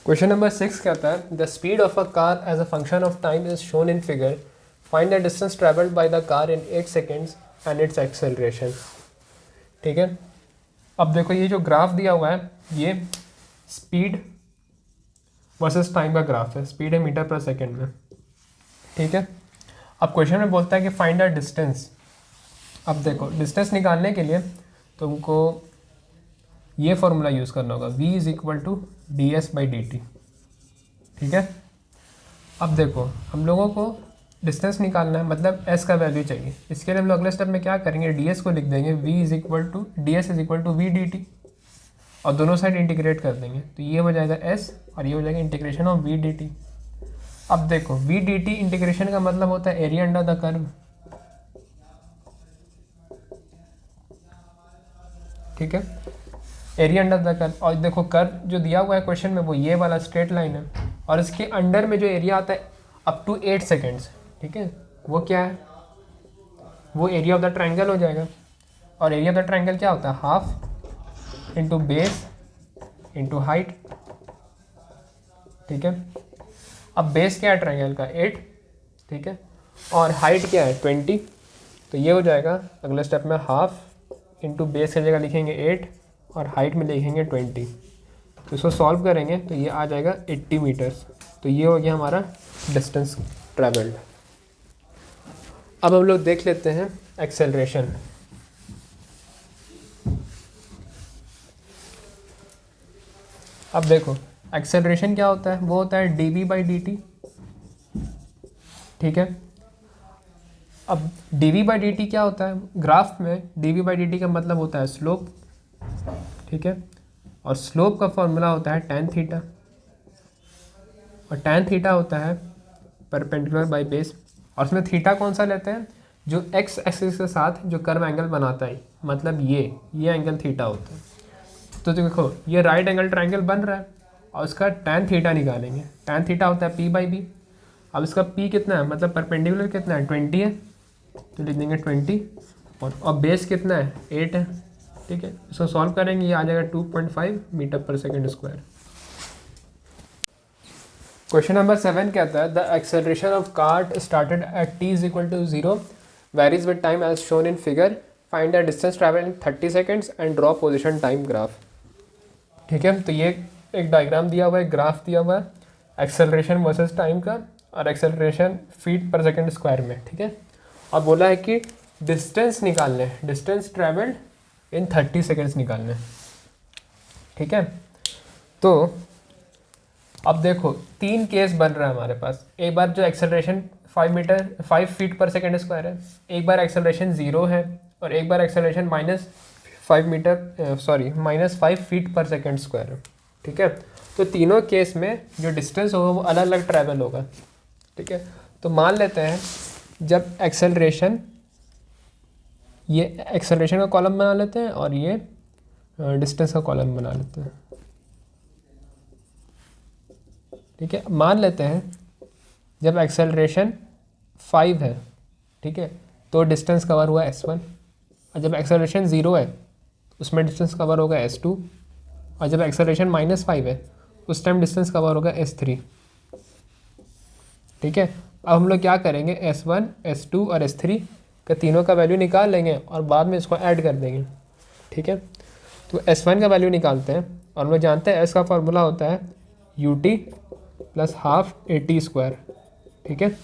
Question number 6 कहता है the speed of a car as a function of time is shown in figure, find the distance travelled by the car in 8 seconds and its acceleration. ठीक है, अब देखो ये जो graph दिया हुआ है ये स्पीड वर्सेस टाइम का ग्राफ है, स्पीड है मीटर पर सेकेंड में। ठीक है, अब क्वेश्चन में बोलता है कि फाइंड द डिस्टेंस। अब देखो डिस्टेंस निकालने के लिए तुमको ये फॉर्मूला यूज़ करना होगा, v is equal to d s by D t. ठीक है, अब देखो हम लोगों को डिस्टेंस निकालना है, मतलब s का वैल्यू चाहिए। इसके लिए हम लोग अगले स्टेप में क्या करेंगे, ds को लिख देंगे v is equal to d s is equal to v d t और दोनों साइड इंटीग्रेट कर देंगे तो ये हो जाएगा s और ये हो जाएगा integration of v D t. अब देखो v डी टी इंटीग्रेशन का मतलब होता है एरिया अंडर द कर्व। ठीक है, एरिया अंडर द कर्व। और देखो कर्व जो दिया हुआ है क्वेश्चन में वो ये वाला स्ट्रेट लाइन है और इसके अंडर में जो एरिया आता है अप टू 8 सेकेंड्स। ठीक है, वो क्या है, वो एरिया ऑफ द ट्रायंगल हो जाएगा। और एरिया ऑफ द ट्रायंगल क्या होता है, half into base into height. ठीक है, अब बेस क्या है ट्रायंगल का 8। ठीक है, और हाइट क्या है 20। तो ये हो जाएगा अगले स्टेप में हाफ इंटू बेस की जगह लिखेंगे 8 और हाइट में लिखेंगे 20। तो इसको सॉल्व करेंगे तो ये आ जाएगा 80 मीटर्स। तो ये हो गया हमारा डिस्टेंस ट्रैवल्ड। अब हम लोग देख लेते हैं एक्सेलरेशन। अब देखो एक्सेलरेशन क्या होता है, वो होता है d v by D t. ठीक है, अब d v by D t क्या होता है, ग्राफ में d v by D t का मतलब होता है स्लोप। ठीक है, और स्लोप का फॉर्मूला होता है tan थीटा और tan थीटा होता है परपेंडिकुलर बाई बेस। और उसमें थीटा कौन सा लेते हैं, जो x एक्सिस के साथ जो कर्व एंगल बनाता है, मतलब ये एंगल थीटा होता है। तो देखो ये राइट एंगल ट्रायंगल बन रहा है और उसका tan थीटा निकालेंगे। tan थीटा होता है p बाई बी। अब इसका p कितना है, मतलब परपेंडिकुलर कितना है 20 है तो लिख देंगे 20 और बेस कितना है 8 है। ठीक है, इसको सॉल्व करेंगे ये आ जाएगा 2.5 मीटर पर सेकेंड स्क्वायर। क्वेश्चन नंबर 7 कहता है the acceleration of cart started at t is equal to 0 varies with time as shown in figure, find the distance travel in 30 seconds and draw position time graph. ठीक है, तो ये एक diagram दिया हुआ है, ग्राफ दिया हुआ है एक्सेलरेशन वर्सेस टाइम का और एक्सेलरेशन फीट पर सेकेंड स्क्वायर में। ठीक है, और बोला है कि डिस्टेंस निकालने, डिस्टेंस ट्रैवल्ड इन 30 सेकेंड्स निकालने। ठीक है, तो अब देखो 3 केस बन रहा है हमारे पास। एक बार जो एक्सेलरेशन 5 फीट पर सेकेंड स्क्वायर है, एक बार एक्सेलरेशन 0 है और एक बार एक्सेलरेशन -5 फीट पर सेकेंड स्क्वायर है। ठीक है, तो तीनों केस में जो डिस्टेंस होगा वो अलग अलग ट्रैवल होगा। ठीक है, तो मान लेते हैं जब एक्सेलरेशन, ये एक्सेलरेशन का कॉलम बना लेते हैं और ये डिस्टेंस का कॉलम बना लेते हैं। ठीक है, मान लेते हैं जब एक्सेलरेशन 5 है, ठीक है, तो डिस्टेंस कवर हुआ s1 और जब एक्सेलरेशन 0 है उसमें डिस्टेंस कवर होगा s2 और जब एक्सेलरेशन -5 है उस टाइम डिस्टेंस कवर होगा s3। ठीक है, अब हम लोग क्या करेंगे, s1, s2 और s3 का तीनों का वैल्यू निकाल लेंगे और बाद में इसको ऐड कर देंगे। ठीक है, तो s1 का वैल्यू निकालते हैं और हम लोग जानते हैं s का फॉर्मूला होता है ut plus half at square. ठीक है,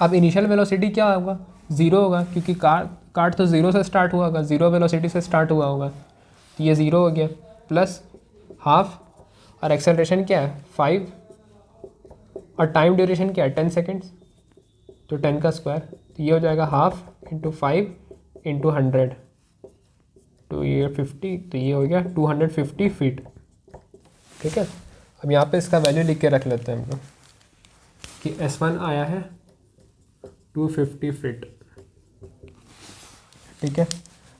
अब इनिशियल वेलोसिटी क्या होगा, 0 होगा क्योंकि कार्ट तो 0 से स्टार्ट हुआ होगा, 0 वेलोसिटी से स्टार्ट हुआ होगा तो ये 0 हो गया, प्लस हाफ और एक्सेलरेशन क्या है 5 और टाइम ड्यूरेशन क्या है 10 सेकेंड्स तो 10 का स्क्वायर, तो ये हो जाएगा हाफ इंटू 5 इंटू 100 तो ये 50, तो ये हो गया 250 फीट। ठीक है, अब यहाँ पे इसका वैल्यू लिख के रख लेते हैं हम लोग कि S1 आया है 250 फीट। ठीक है,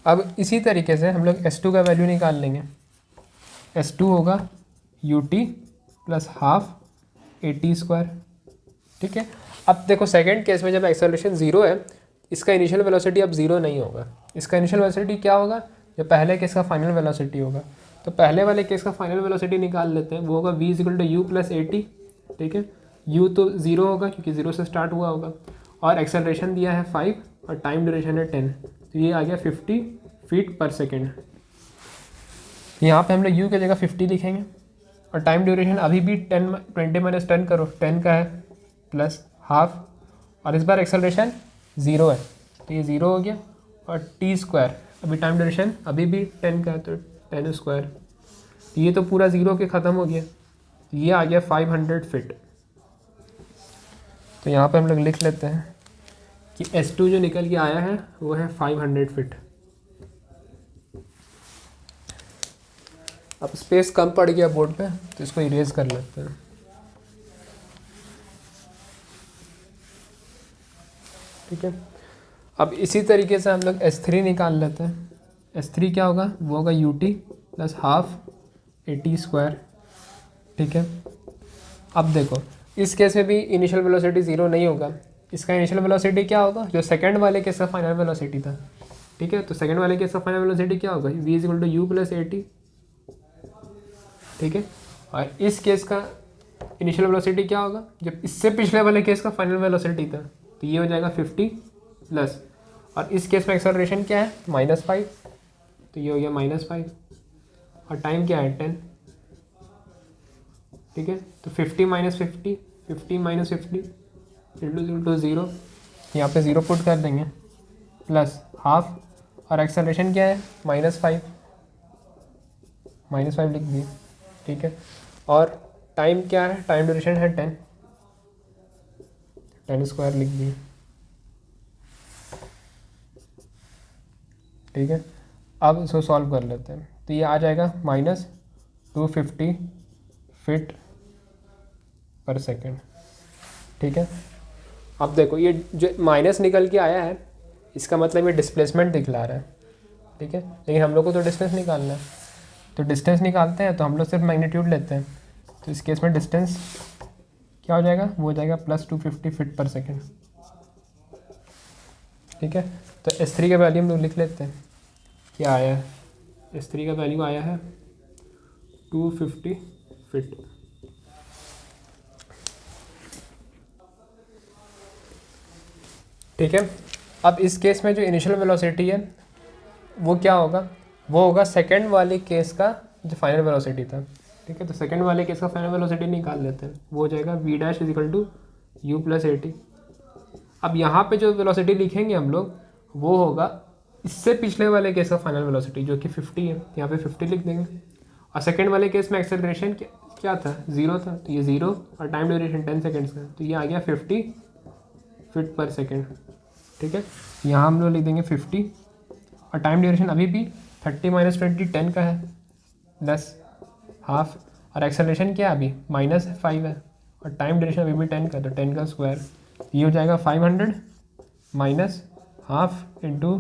अब इसी तरीके से हम लोग S2 का वैल्यू निकाल लेंगे। S2 होगा ut plus half at square. ठीक है, अब देखो सेकंड केस में जब एक्सेलरेशन 0 है इसका इनिशियल वेलोसिटी अब 0 नहीं होगा, इसका इनिशियल वेलोसिटी क्या होगा, जो पहले केस का फाइनल वेलोसिटी होगा। तो पहले वाले केस का फाइनल वेलोसिटी निकाल लेते हैं, वो होगा v equal to u plus a t, ठीक है। u तो 0 होगा क्योंकि 0 से स्टार्ट हुआ होगा, और एक्सेलरेशन दिया है 5 और टाइम ड्यूरेशन है 10, तो ये आ गया 50 फीट पर सेकेंड। यहाँ पे हम लोग u की जगह 50 लिखेंगे, और टाइम ड्यूरेशन अभी भी 20 माइनस 10 करो, 10 का है प्लस हाफ, और इस बार एक्सेलरेशन 0 है तो ये 0 हो गया, और टी स्क्वायर अभी टाइम ड्यूरेशन अभी भी 10 का है तो 10 स्क्वायर, तो ये तो पूरा 0 के ख़त्म हो गया, तो ये आ गया 500 फिट। तो यहाँ पे हम लोग लिख लेते हैं कि S2 जो निकल के आया है वो है 500 फिट। अब स्पेस कम पड़ गया बोर्ड पे तो इसको इरेज कर लेते हैं। ठीक है, अब इसी तरीके से हम लोग S3 निकाल लेते हैं। S3 क्या होगा, वो होगा UT plus half AT square. ठीक है, अब देखो इस केस में भी इनिशियल वेलोसिटी 0 नहीं होगा, इसका इनिशियल वेलोसिटी क्या होगा, जो सेकंड वाले केस का फाइनल वेलोसिटी था। ठीक है, तो सेकंड वाले केस का फाइनल वेलोसिटी क्या होगा, v equal to u plus a t. ठीक है, और इस केस का इनिशियल वेलोसिटी क्या होगा, जब इससे पिछले वाले केस का फाइनल वेलोसिटी था, तो ये हो जाएगा 50 प्लस, और इस केस में एक्सेलरेशन क्या है -5, तो ये हो गया -5, और टाइम क्या है 10। ठीक है, तो 50 माइनस 50, 50 माइनस 50 इंटू 0, यहाँ पे 0 पुट कर देंगे, प्लस हाफ, और एक्सेलरेशन क्या है -5, -5 लिख दिए। ठीक है, और टाइम क्या है, टाइम ड्यूरेशन है 10 स्क्वायर लिख दिए। ठीक है, अब इसको सॉल्व कर लेते हैं, तो ये आ जाएगा -250 फीट पर सेकेंड। ठीक है, अब देखो ये जो माइनस निकल के आया है इसका मतलब ये डिस्प्लेसमेंट दिखला रहा है। ठीक है, लेकिन हम लोग को तो डिस्टेंस निकालना है, तो डिस्टेंस निकालते हैं तो हम लोग सिर्फ मैग्नीट्यूड लेते हैं, तो इस केस में डिस्टेंस क्या हो जाएगा, वो हो जाएगा +250 फीट पर सेकेंड। ठीक है, तो S3 का वैल्यू हम लोग लिख लेते हैं, क्या आया है, S3 का वैल्यू आया है 250 फीट। ठीक है, अब इस केस में जो इनिशियल वेलोसिटी है वो क्या होगा, वो होगा सेकंड वाले केस का जो फाइनल वेलोसिटी था। ठीक है, तो सेकंड वाले केस का फाइनल वेलोसिटी निकाल लेते हैं, वो हो जाएगा v dash is equal to u plus a t. अब यहाँ पे जो वेलोसिटी लिखेंगे हम लोग वो होगा इससे पिछले वाले केस का फाइनल वेलोसिटी जो कि 50 है, यहाँ पे 50 लिख देंगे, और सेकंड वाले केस में एक्सेलरेशन क्या था, 0 था, तो ये 0, और टाइम ड्यूरेशन 10 सेकेंड्स का, तो ये आ गया 50 फीट पर सेकेंड। ठीक है, यहाँ हम लोग लिख देंगे 50, और टाइम ड्यूरेशन अभी भी 30 माइनस 20 10 का है, प्लस हाफ, और एक्सेलरेशन क्या है अभी -5 है, और टाइम ड्यूरेशन अभी भी 10 का, तो 10 का स्क्वायर, ये हो जाएगा 500 माइनस हाफ इंटू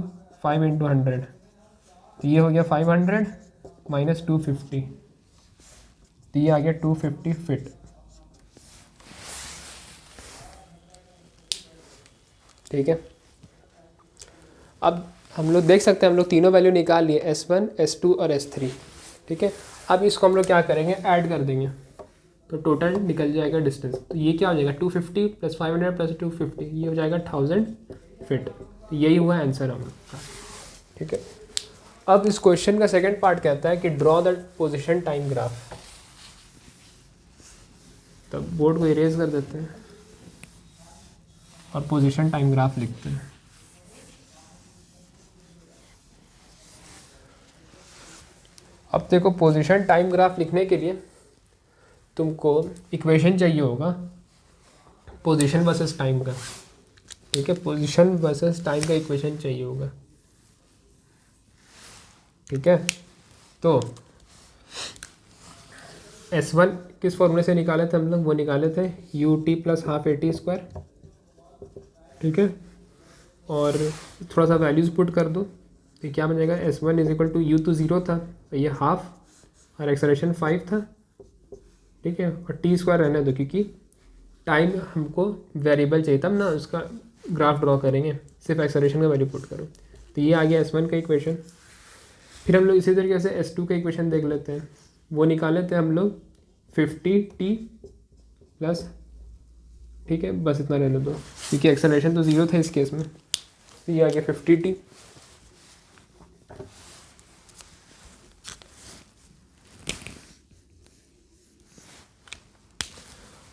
5 इंटू 100, तो ये हो गया 500 माइनस 250, तो ये आ गया 250 फिट। ठीक है, अब हम लोग देख सकते हैं हम लोग तीनों वैल्यू निकाल लिए, S1, S2 और S3। ठीक है, अब इसको हम लोग क्या करेंगे, ऐड कर देंगे, तो टोटल निकल जाएगा डिस्टेंस, तो ये क्या हो जाएगा 250 प्लस 500 प्लस 250, ये हो जाएगा 1000 फिट। तो यही हुआ आंसर हम लोग का। ठीक है, अब इस क्वेश्चन का सेकंड पार्ट कहता है कि draw the position time graph. तो बोर्ड को इरेज कर देते हैं और पोजीशन टाइम ग्राफ लिखते हैं। अब देखो पोजीशन टाइम ग्राफ लिखने के लिए तुमको इक्वेशन चाहिए होगा पोजीशन वर्सेस टाइम का। ठीक है, पोजीशन वर्सेस टाइम का इक्वेशन चाहिए होगा। ठीक है, तो S1 किस फॉर्मूले से निकाले थे हम लोग, वो निकाले थे UT plus half AT square. ठीक है, और थोड़ा सा वैल्यूज़ पुट कर दो, तो क्या बन जाएगा, S1 is equal to U तो 0 था, तो ये हाफ, और एक्सेलरेशन 5 था। ठीक है, और टी स्क्वायर रहने दो क्योंकि टाइम हमको वेरिएबल चाहिए, तब ना उसका ग्राफ ड्रॉ करेंगे, सिर्फ एक्सेलरेशन का वैल्यू पुट करो, तो ये आ गया S1 का इक्वेशन। फिर हम लोग इसी तरीके से S2 का इक्वेशन देख लेते हैं। वो निकाले थे हम लोग 50t प्लस, ठीक है बस इतना ले लो दो, क्योंकि एक्सेलरेशन तो 0 था इस केस में। तो ये आ गया 50t,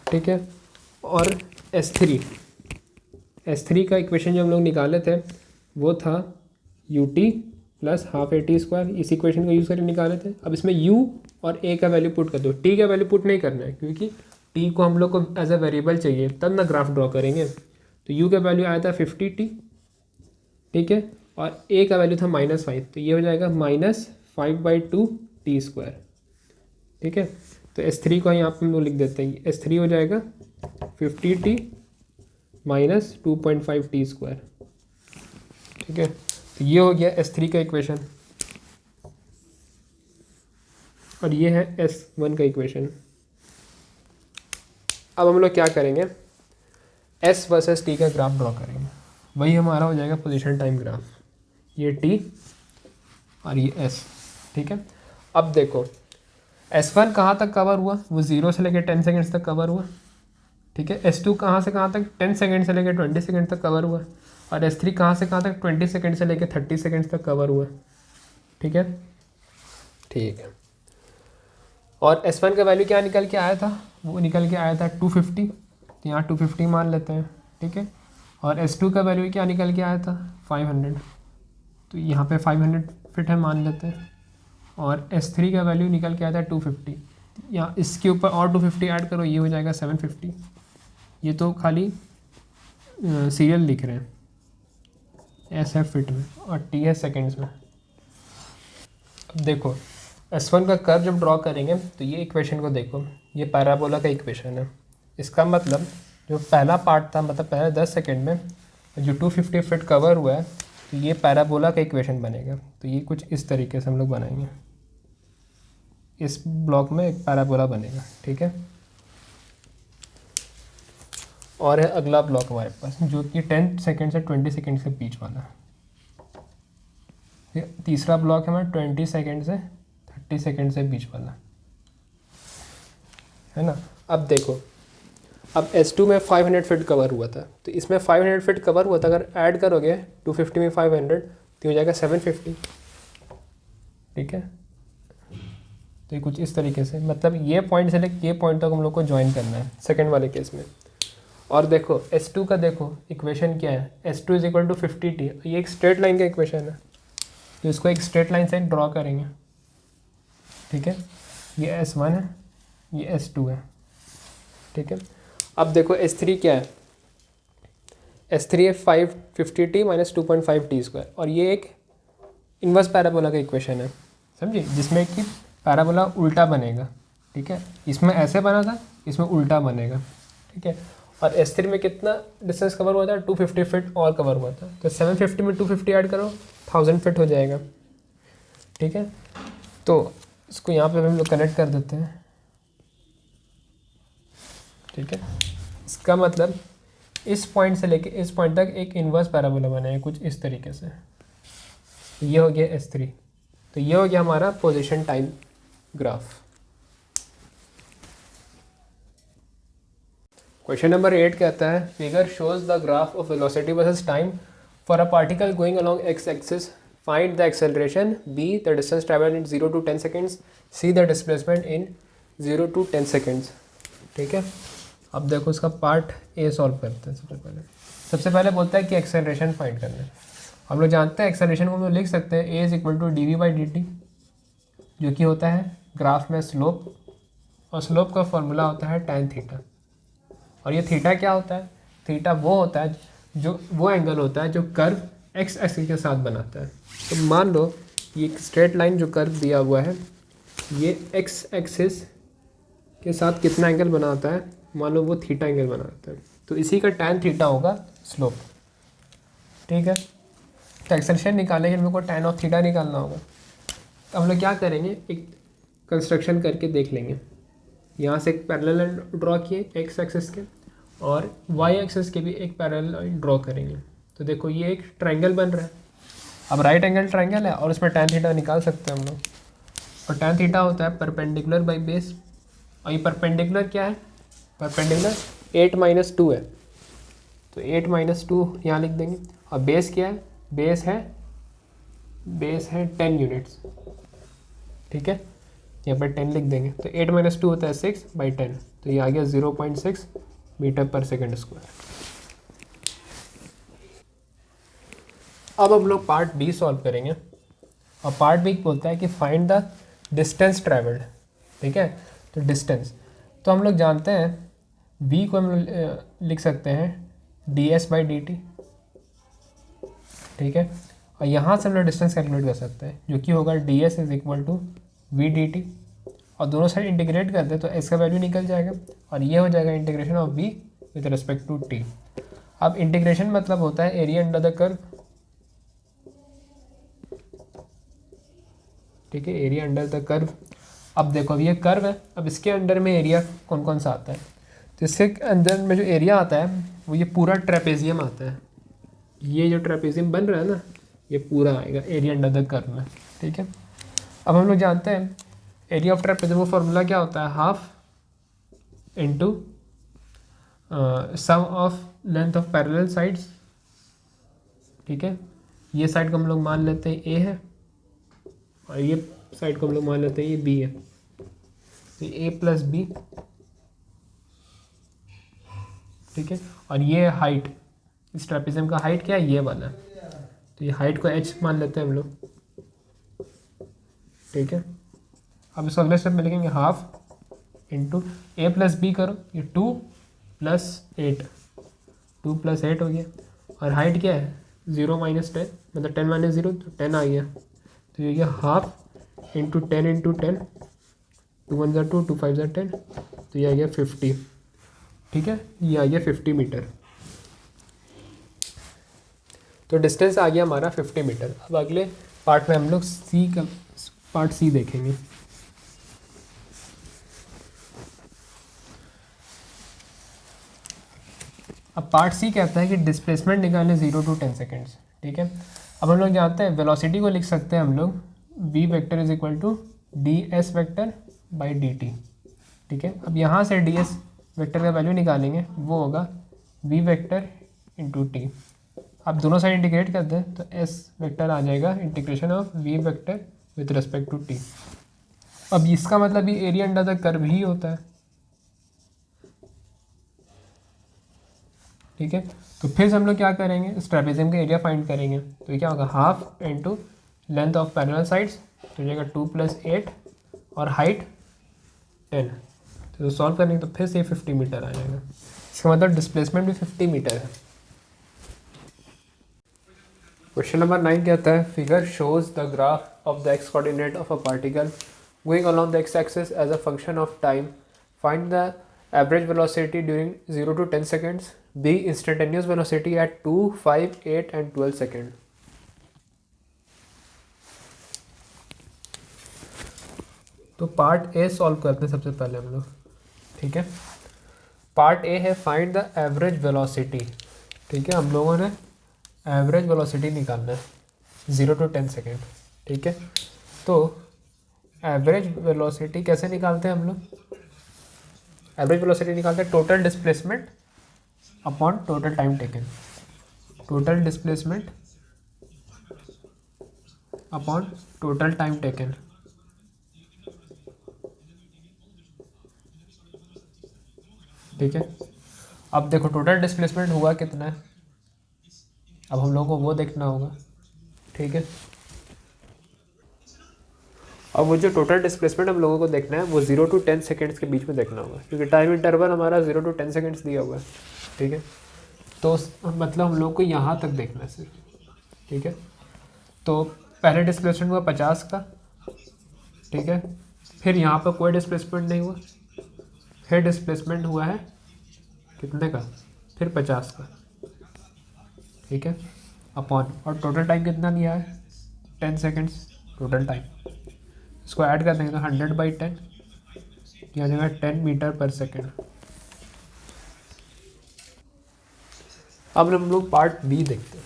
ठीक है। और S3 का इक्वेशन जो हम लोग निकाले थे वो था ut प्लस हाफ AT², इस इक्वेशन को यूज़ करके निकाले थे। अब इसमें u और a का वैल्यू पुट कर दो, t का वैल्यू पुट नहीं करना है क्योंकि t को हम लोग को एज अ वेरिएबल चाहिए, तब ना ग्राफ ड्रॉ करेंगे। तो u का वैल्यू आया था 50t, ठीक है, और a का वैल्यू था -5, तो ये हो जाएगा -5/2t², ठीक है। तो S3 को यहाँ पर हम लोग लिख देते हैं, S3 हो जाएगा 50t माइनस 2.5t², ठीक है। तो ये हो गया S3 का इक्वेशन, और ये है S1 का इक्वेशन। अब हम लोग क्या करेंगे, S वर्सेस T का ग्राफ ड्रॉ करेंगे। वही हमारा हो जाएगा पोजीशन टाइम ग्राफ, ये T और ये S, ठीक है। अब देखो S1 कहाँ तक कवर हुआ, वो 0 से लेकर 10 सेकेंड्स तक कवर हुआ, ठीक है। S2 कहाँ से कहाँ तक 10 सेकेंड से लेकर 20 सेकेंड तक कवर हुआ, और S3 कहाँ से कहाँ तक 20 सेकेंड से लेकर 30 सेकेंड्स तक कवर हुआ, ठीक है, ठीक है। और S1 का वैल्यू क्या निकल के आया था, वो निकल के आया था 250, तो यहाँ 250 मान लेते हैं, ठीक है। और S2 का वैल्यू क्या निकल के आया था 500, तो यहाँ पे 500 फिट है मान लेते हैं। और S3 का वैल्यू निकल के आया था 250, यहाँ इसके ऊपर और 250 ऐड करो, ये हो जाएगा 750। ये तो खाली सीरियल लिख रहे हैं, S है फिट में और T है सेकेंड्स में। अब देखो S1 का कर्व जब ड्रॉ करेंगे तो ये इक्वेशन को देखो, ये पैराबोला का इक्वेशन है। इसका मतलब जो पहला पार्ट था, मतलब पहले 10 सेकेंड में जो 250 फिट कवर हुआ है, तो ये पैराबोला का इक्वेशन बनेगा। तो ये कुछ इस तरीके से हम लोग बनाएंगे, इस ब्लॉक में एक पैराबोला बनेगा, ठीक है। और है अगला ब्लॉक हमारे पास जो कि 10 सेकेंड से 20 सेकेंड के बीच वाला है। तीसरा ब्लॉक है हमारा 20 सेकेंड से 30 सेकेंड से बीच वाला, है ना। अब देखो, अब S2 में 500 फिट कवर हुआ था, तो इसमें 500 फिट कवर हुआ था, अगर ऐड करोगे 250 में 500 तो हो जाएगा 750, ठीक है। तो ये कुछ इस तरीके से, मतलब ये पॉइंट से लेकर ये पॉइंट तक हम लोग को ज्वाइन करना है सेकंड वाले केस में। और देखो S2 का देखो इक्वेशन क्या है, S2 = 50t, ये एक स्ट्रेट लाइन का इक्वेशन है, तो इसको एक स्ट्रेट लाइन से ड्रॉ करेंगे, ठीक है। ये S1 है, ये S2 है, ठीक है। अब देखो S3 क्या है, S3 है 550t माइनस 2.5t², और ये एक इन्वर्स पैराबोला का इक्वेशन है, समझिए, जिसमें कि पैराबोला उल्टा बनेगा, ठीक है। इसमें ऐसे बना था, इसमें उल्टा बनेगा, ठीक है। और S3 में कितना डिस्टेंस कवर हुआ था, 250 फिट और कवर हुआ था, तो 750 में 250 ऐड करो 1000 फिट हो जाएगा, ठीक है। तो इसको यहाँ पे हम लोग कनेक्ट कर देते हैं, ठीक है। इसका मतलब इस पॉइंट से लेके इस पॉइंट तक एक इन्वर्स पैराबोला बना है कुछ इस तरीके से। तो ये हो गया S3, तो ये हो गया हमारा position time graph. Question number 8 कहता है, figure shows the graph of velocity versus time for a particle going along x axis, find the acceleration, b the distance travelled in 0 to 10 seconds, c the displacement in 0 to 10 seconds, ठीक है। अब देखो इसका part A solve करते हैं। सबसे पहले बोलता है कि एक्सेलरेशन फाइंड करना है। हम लोग जानते हैं एक्सेलरेशन को हम लोग लिख सकते हैं a = dv/dt, जो कि होता है ग्राफ में स्लोप, और स्लोप का फॉर्मूला होता है tan थीटा। और ये थीटा क्या होता है, थीटा वो होता है जो वो एंगल होता है जो कर्व एक्स एक्सिस के साथ बनाता है। तो मान लो ये एक स्ट्रेट लाइन जो कर्व दिया हुआ है, ये एक्स एक्सिस के साथ कितना एंगल बनाता है, मान लो वो थीटा एंगल बनाता है, तो इसी का tan थीटा होगा स्लोप, ठीक है। तो एक्सेलरेशन निकालेंगे, हम लोग को tan ऑफ थीटा निकालना होगा। तो हम लोग क्या करेंगे, एक कंस्ट्रक्शन करके देख लेंगे। यहाँ से एक पैरेलल लाइन ड्रॉ किए एक्स एक्सिस के, और वाई एक्सिस के भी एक पैरेलल लाइन ड्रॉ करेंगे। तो देखो ये एक ट्रायंगल बन रहा है, अब राइट एंगल ट्रायंगल है और उसमें tan थीटा निकाल सकते हैं हम लोग, और tan थीटा होता है परपेंडिकुलर बाई बेस, और ये परपेंडिकुलर क्या है, परपेंडिकुलर 8 - 2 है, तो 8 - 2 यहाँ लिख देंगे। और बेस क्या है, बेस है 10 यूनिट्स, ठीक है, यहाँ पर 10 लिख देंगे। तो 8 - 2 होता है 6/10, तो ये आ गया 0.6 मीटर पर सेकेंड स्क्वायर। अब हम लोग पार्ट बी सॉल्व करेंगे, और पार्ट बी बोलता है कि फाइंड द डिस्टेंस ट्रैवल्ड, ठीक है। तो डिस्टेंस, तो हम लोग जानते हैं v को हम लिख सकते हैं ds/dt, ठीक है, और यहाँ से हम लोग डिस्टेंस कैलकुलेट कर सकते हैं, जो कि होगा ds = v/dt, और दोनों साइड इंटीग्रेट कर दे तो s का वैल्यू निकल जाएगा, और ये हो जाएगा integration of v with respect to t। अब इंटीग्रेशन मतलब होता है एरिया अंडर द कर्व, ठीक है, एरिया अंडर द कर्व। अब देखो, अब ये कर्व है, अब इसके अंडर में एरिया कौन कौन सा आता है, तो इसके अंदर में जो एरिया आता है वो ये पूरा ट्रेपेजियम आता है, ये जो ट्रेपेजियम बन रहा है ना, ये पूरा आएगा एरिया अंडर द कर्व में, ठीक है। अब हम लोग जानते हैं एरिया ऑफ ट्रेपेजियम का फॉर्मूला क्या होता है, half into sum of length of parallel sides, ठीक है। ये साइड को हम लोग मान लेते हैं ए है, और ये साइड को हम लोग मान लेते हैं ये बी है, तो ए प्लस बी, ठीक है। और ये हाइट, इस ट्रेपेजियम का हाइट क्या है, ये वाला, तो ये हाइट को h मान लेते हैं हम लोग, ठीक है। अब इसको अगले स्टेप में लिखेंगे हाफ इंटू ए प्लस बी करो, ये 2 + 8, 2 + 8 हो गया, और हाइट क्या है 0 - 10, मतलब 10 - 0 तो 10 आ गया, तो ये गया हाफ इंटू 10 × 10, 2 × 1 = 2, 2 × 5 = 10, तो ये आ गया 50, ठीक है, ये आ गया 50 मीटर। तो डिस्टेंस आ गया हमारा 50 मीटर। अब अगले पार्ट में हम लोग पार्ट सी देखेंगे। अब पार्ट सी कहता है कि डिस्प्लेसमेंट निकालें 0 to 10 सेकेंड्स, ठीक है। अब हम लोग जानते हैं वेलोसिटी को लिख सकते हैं हम लोग v वेक्टर = ds/dt, ठीक है। अब यहाँ से ds वेक्टर का वैल्यू निकालेंगे, वो होगा v वेक्टर × t। आप दोनों साइड इंटीग्रेट कर दें तो s वेक्टर आ जाएगा integration of v vector with respect to t। अब इसका मतलब ये एरिया अंडर द कर्व ही होता है, ठीक है। तो फिर से हम लोग क्या करेंगे, इस ट्रेपेजियम का एरिया फाइंड करेंगे, तो ये क्या होगा half into length of parallel sides, तो हो जाएगा 2 + 8, और हाइट 10, तो सॉल्व करेंगे तो फिर से 50 मीटर आ जाएगा। इसका मतलब डिस्प्लेसमेंट भी 50 मीटर है। क्वेश्चन नंबर 9 कहता है figure shows the graph of the x coordinate of a particle going along the x-axis as a function of time. Find the average velocity during 0 to 10 seconds. B. Instantaneous velocity at 2, 5, 8 and 12 seconds. तो part A solve करते हैं सबसे पहले हम लोग, ठीक है। Part A है फाइंड द एवरेज वेलोसिटी, ठीक है। हम लोगों ने एवरेज वेलोसिटी निकालना है 0 to 10 सेकेंड, ठीक है। तो एवरेज वेलोसिटी कैसे निकालते हैं हम लोग, एवरेज वेलोसिटी निकालते हैं total displacement upon total time taken, total displacement upon total time taken, ठीक है। अब देखो टोटल डिस्प्लेसमेंट हुआ कितना है, अब हम लोगों को वो देखना होगा, ठीक है। अब वो जो टोटल डिस्प्लेसमेंट हम लोगों को देखना है वो 0 to 10 सेकेंड्स के बीच में देखना होगा, क्योंकि टाइम इंटरवल हमारा 0 to 10 सेकेंड्स दिया हुआ है, ठीक है। तो मतलब हम लोग को यहाँ तक देखना है सिर्फ, ठीक है। तो पहले डिस्प्लेसमेंट हुआ 50 का, ठीक है। फिर यहाँ पर कोई डिस्प्लेसमेंट नहीं हुआ, फिर डिस्प्लेसमेंट हुआ है कितने का, फिर 50 का, ठीक है, अपॉन, और टोटल टाइम कितना दिया है 10 सेकेंड्स टोटल टाइम। इसको ऐड कर देंगे तो 100/10 किया जाएगा 10 मीटर पर सेकेंड। अब हम लोग पार्ट बी देखते हैं।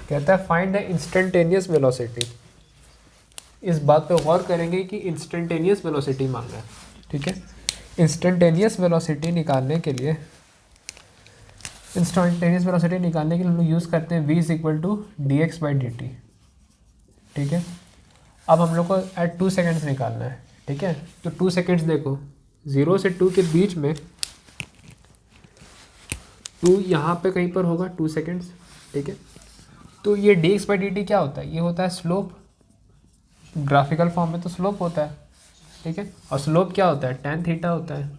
कहता है फाइंड द इंस्टेंटेनियस वेलोसिटी। इस बात पे गौर करेंगे कि इंस्टेंटेनियस वेलोसिटी मांगा है, ठीक है। इंस्टेंटेनियस वेलोसिटी निकालने के लिए हम लोग यूज़ करते हैं v is equal to d x by D t, ठीक है। अब हम लोग को एट 2 सेकेंड्स निकालना है, ठीक है। तो 2 सेकेंड्स देखो, 0 से 2 के बीच में 2 यहाँ पे कहीं पर होगा 2 सेकेंड्स, ठीक है। तो ये D x by D t क्या होता है? ये होता है स्लोप। ग्राफिकल फॉर्म में तो स्लोप होता है, ठीक है। और स्लोप क्या होता है? tan थीटा होता है।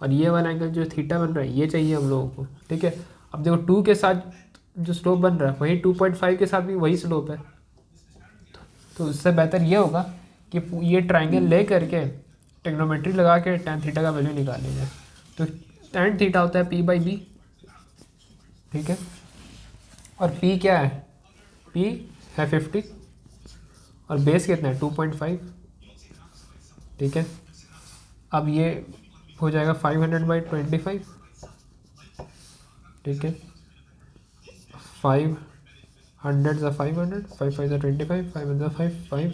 और ये वाला एंगल जो थीटा बन रहा है ये चाहिए हम लोगों को, ठीक है। अब देखो 2 के साथ जो स्लोप बन रहा है वही 2.5 के साथ भी वही स्लोप है। तो उससे बेहतर ये होगा कि ये ट्राइंगल ले करके टेक्नोमेट्री लगा के tan थीटा का वैल्यू निकाल लीजिए। तो tan थीटा होता है p बाई बी, ठीक है। और p क्या है? p है 50 और बेस कितना है? 2.5, ठीक है। अब ये हो जाएगा 500 बाई 25, ठीक है। 500 ज़ा 500, 5 5 ज़ा 25, 5 ज़ा 5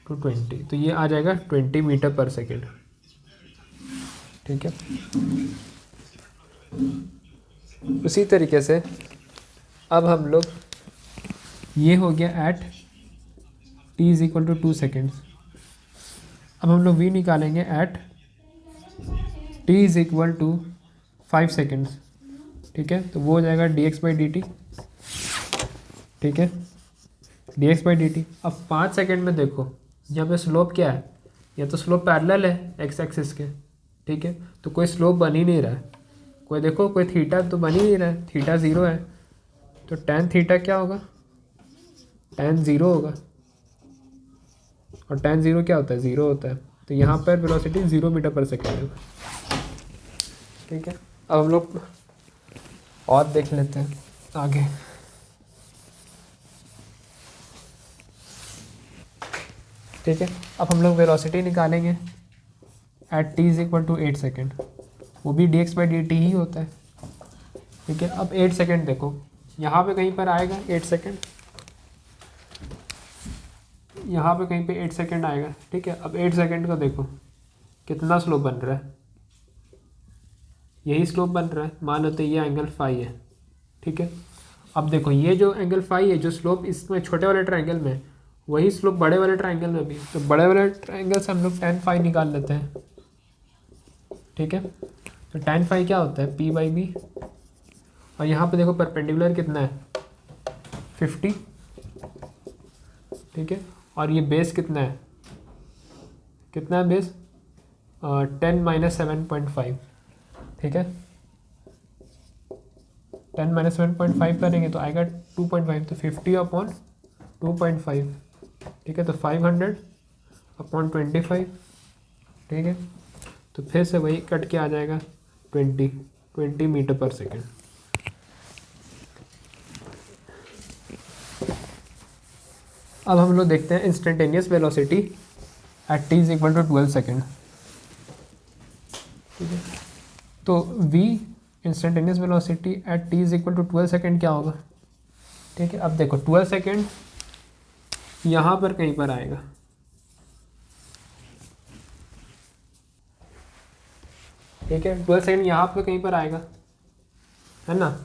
टू 20, तो ये आ जाएगा 20 मीटर पर सेकेंड, ठीक है। उसी तरीके से अब हम लोग, ये हो गया at t is equal to 2 seconds. अब हम लोग v निकालेंगे at t is equal to 5 seconds, ठीक है। तो वो हो जाएगा d x by D t, ठीक है, d x by D t. अब 5 सेकेंड में देखो यहाँ पे स्लोप क्या है? या तो स्लोप पैरेलल है एक्स एक्सिस के, ठीक है। तो कोई स्लोप बन ही नहीं रहा है, कोई देखो कोई थीटा तो बन ही नहीं रहा है, थीटा 0 है। तो tan थीटा क्या होगा? tan 0 होगा। और tan 0 क्या होता है? 0 होता है। तो यहाँ पर वेलोसिटी 0 मीटर पर सेकेंड है, ठीक है। अब हम लोग और देख लेते हैं आगे। ठीक है, अब हम लोग वेलोसिटी निकालेंगे at t is equal to 8 second. वो भी D x by D T ही होता है, ठीक है। अब 8 सेकेंड देखो, यहाँ पे कहीं पर आएगा 8 सेकेंड, यहाँ पे कहीं पे 8 सेकेंड आएगा, ठीक है। अब 8 सेकेंड का देखो कितना स्लोप बन रहा है, यही स्लोप बन रहा है। मान लेते ये एंगल फाई है, ठीक है। अब देखो ये जो एंगल फाई है, जो स्लोप इसमें छोटे वाले ट्रायंगल में, वही स्लोप बड़े वाले ट्रायंगल में भी। तो बड़े वाले ट्रायंगल से हम लोग tan फाई निकाल लेते हैं, ठीक है। तो tan फाई क्या होता है? p by b. और यहाँ पे देखो परपेंडिकुलर कितना है? 50, ठीक है। और ये बेस कितना है? कितना है बेस? 10 माइनस 7.5, ठीक है। 10 माइनस 7.5 करेंगे तो आएगा 2.5, तो 50 अपॉन 2.5, ठीक है। तो 500 अपॉन 25, ठीक है। तो फिर से वही कट के आ जाएगा 20 मीटर पर सेकेंड। अब हम लोग देखते हैं instantaneous velocity at t is equal to 12 second, ठीक है। तो v instantaneous velocity at t is equal to 12 second क्या होगा? ठीक है, अब देखो 12 सेकेंड यहाँ पर कहीं पर आएगा, ठीक है। 12 सेकेंड यहाँ पर कहीं पर आएगा, है ना।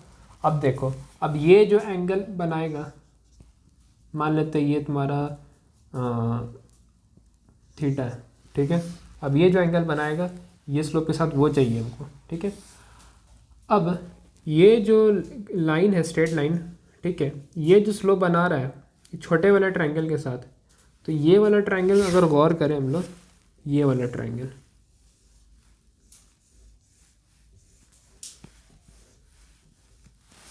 अब देखो, अब ये जो एंगल बनाएगा, मान लेते ये तुम्हारा थीटा है, ठीक है। अब ये जो एंगल बनाएगा ये स्लोप के साथ वो चाहिए हमको, ठीक है। अब ये जो लाइन है स्ट्रेट लाइन, ठीक है, ये जो स्लोप बना रहा है छोटे वाले ट्रायंगल के साथ, तो ये वाला ट्रायंगल अगर गौर करें हम लोग, ये वाला ट्रायंगल,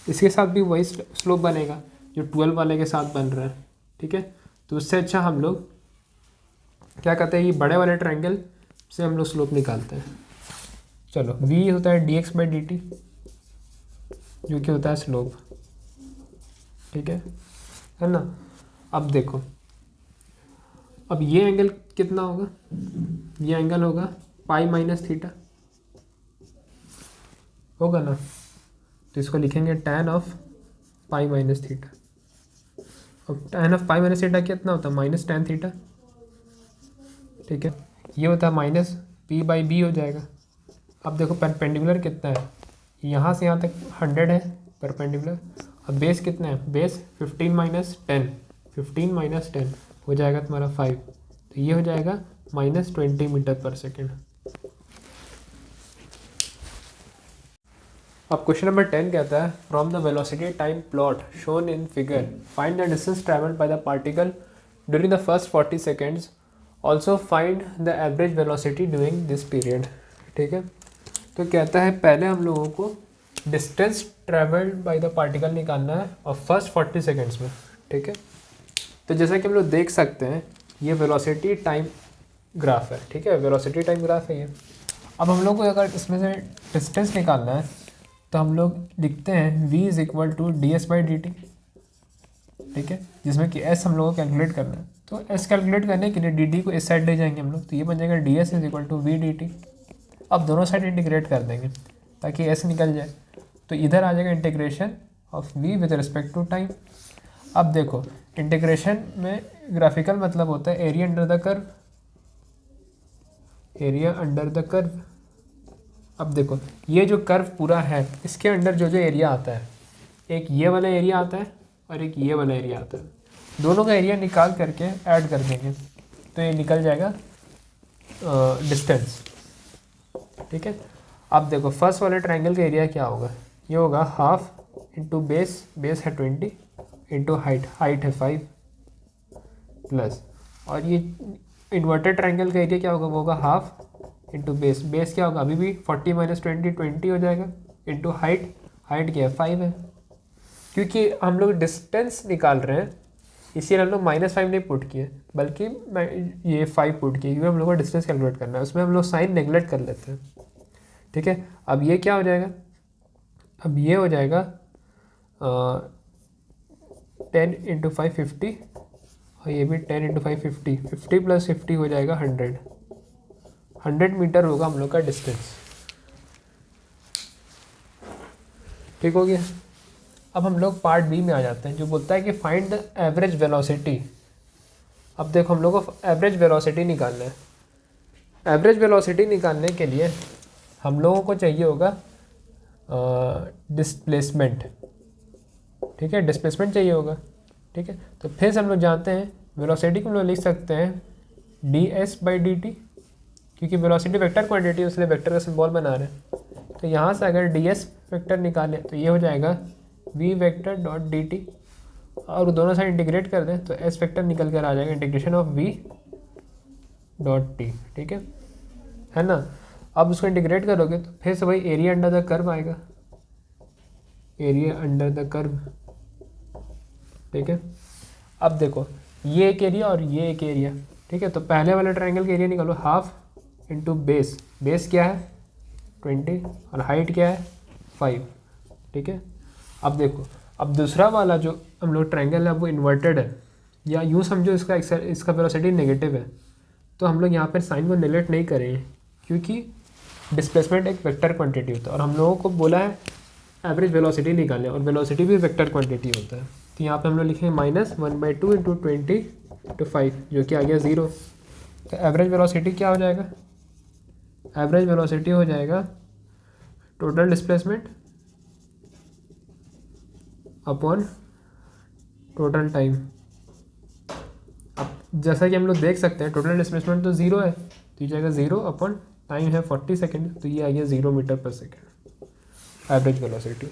इसके साथ भी वही स्लोप बनेगा जो 12 वाले के साथ बन रहा है, ठीक है। तो उससे अच्छा हम लोग क्या करते हैं, ये बड़े वाले ट्रायंगल से हम लोग स्लोप निकालते हैं। चलो, v होता है d x by D T, जो कि होता है स्लोप, ठीक है ना। अब देखो, अब ये एंगल कितना होगा? ये एंगल होगा पाई माइनस थीटा, होगा ना। तो इसको लिखेंगे tan of pi minus theta. अब tan of pi minus theta कितना होता है, माइनस tan थीटा। ठीक है, ये होता है माइनस p/b हो जाएगा। अब देखो परपेंडिकुलर कितना है, यहाँ से यहाँ तक 100 है परपेंडिकुलर। अब बेस कितना है, बेस 15 माइनस 10, 15 माइनस 10 हो जाएगा तुम्हारा 5, तो ये हो जाएगा -20 मीटर पर सेकेंड। अब क्वेश्चन नंबर 10 कहता है from the velocity time plot shown in figure find the distance travelled by the particle during the first 40 seconds, also find the average velocity during this period. ठीक है, तो कहता है पहले हम लोगों को distance travelled by the particle निकालना है और फर्स्ट 40 सेकेंड्स में। ठीक है, तो जैसा कि हम लोग देख सकते हैं ये वेलोसिटी टाइम ग्राफ है। ठीक है, वेलोसिटी टाइम ग्राफ है ये। अब हम लोग को अगर इसमें से डिस्टेंस निकालना है तो हम लोग लिखते हैं v is equal to ds/dt। ठीक है, जिसमें कि s हम लोग को कैलकुलेट करना है, तो s कैलकुलेट करने के लिए dt को इस साइड ले जाएंगे हम लोग, तो ये बन जाएगा ds is equal to v dt। अब दोनों साइड इंटीग्रेट कर देंगे ताकि s निकल जाए, तो इधर आ जाएगा integration of v with respect to time. अब देखो इंटीग्रेशन में ग्राफिकल मतलब होता है area under the curve, area under the curve. अब देखो ये जो कर्व पूरा है इसके अंडर जो जो एरिया आता है, एक ये वाला एरिया आता है और एक ये वाला एरिया आता है, दोनों का एरिया निकाल करके ऐड कर देंगे तो ये निकल जाएगा डिस्टेंस। ठीक है, अब देखो फर्स्ट वाले ट्रायंगल का एरिया क्या होगा, ये होगा हाफ इंटू बेस, बेस है 20 इंटू हाइट, हाइट है 5 प्लस, और ये इन्वर्टेड ट्रायंगल का एरिया क्या होगा, वो होगा हाफ इंटू बेस, बेस क्या होगा अभी भी 40 माइनस 20 हो जाएगा, इंटू हाइट, हाइट क्या है 5 है। क्योंकि हम लोग डिस्टेंस निकाल रहे हैं इसीलिए हम लोग -5 नहीं पुट किए बल्कि ये 5 पुट किए, क्योंकि हम लोग को डिस्टेंस कैलकुलेट करना है, उसमें हम लोग साइन नेगलेक्ट कर लेते हैं। ठीक है, अब ये क्या हो जाएगा, अब ये हो जाएगा 10 इंटू 5 50 और ये भी 10 इंटू 5 50, 50 प्लस 50 हो जाएगा 100 मीटर होगा हम लोग का डिस्टेंस। ठीक हो गया। अब हम लोग पार्ट बी में आ जाते हैं जो बोलता है कि फाइंड द एवरेज वेलोसिटी। अब देखो हम लोग को एवरेज वेलोसिटी निकालना है। एवरेज वेलोसिटी निकालने के लिए हम लोगों को चाहिए होगा डिस्प्लेसमेंट। ठीक है, डिस्प्लेसमेंट चाहिए होगा। ठीक है, तो फिर से हम लोग जानते हैं वेलोसिटी को हम लोग लिख सकते हैं ds/dt, क्योंकि वेलोसिटी वेक्टर क्वांटिटी इसलिए वेक्टर का सिंबल बना रहे हैं। तो यहाँ से अगर ds वेक्टर निकालें तो ये हो जाएगा v वेक्टर डॉट dt, और दोनों साइड इंटीग्रेट कर दें तो s वेक्टर निकल कर आ जाएगा integration of v dot t। ठीक है ना। अब उसको इंटीग्रेट करोगे तो फिर से भाई एरिया अंडर द कर्व आएगा, एरिया अंडर द कर्व। ठीक है, अब देखो ये एक एरिया और ये एक एरिया। ठीक है, तो पहले वाले ट्रायंगल का एरिया निकालो, हाफ इंटू बेस, बेस क्या है 20 और हाइट क्या है 5। ठीक है, अब देखो अब दूसरा वाला जो हम लोग ट्रायंगल है वो इन्वर्टेड है, या यूँ समझो इसका वेलोसिटी नेगेटिव है, तो हम लोग यहाँ पर साइन को नेगलेक्ट नहीं करेंगे क्योंकि डिस्प्लेसमेंट एक वेक्टर क्वांटिटी होता है और हम लोगों को बोला है एवरेज वेलोसिटी निकालें और वेलोसिटी भी वेक्टर क्वांटिटी होता है। तो यहाँ पे हम लोग लिखेंगे -1/2 इंटू 20 इंटू 5 जो कि आ गया 0। तो एवरेज वेलोसिटी क्या हो जाएगा, एवरेज वेलोसिटी हो जाएगा total displacement upon total time. अब जैसा कि हम लोग देख सकते हैं टोटल डिस्प्लेसमेंट तो 0 है, तो ये जाएगा 0 अपॉन टाइम है 40 सेकेंड, तो ये आ गया 0 मीटर पर सेकेंड एवरेज वेलोसिटी।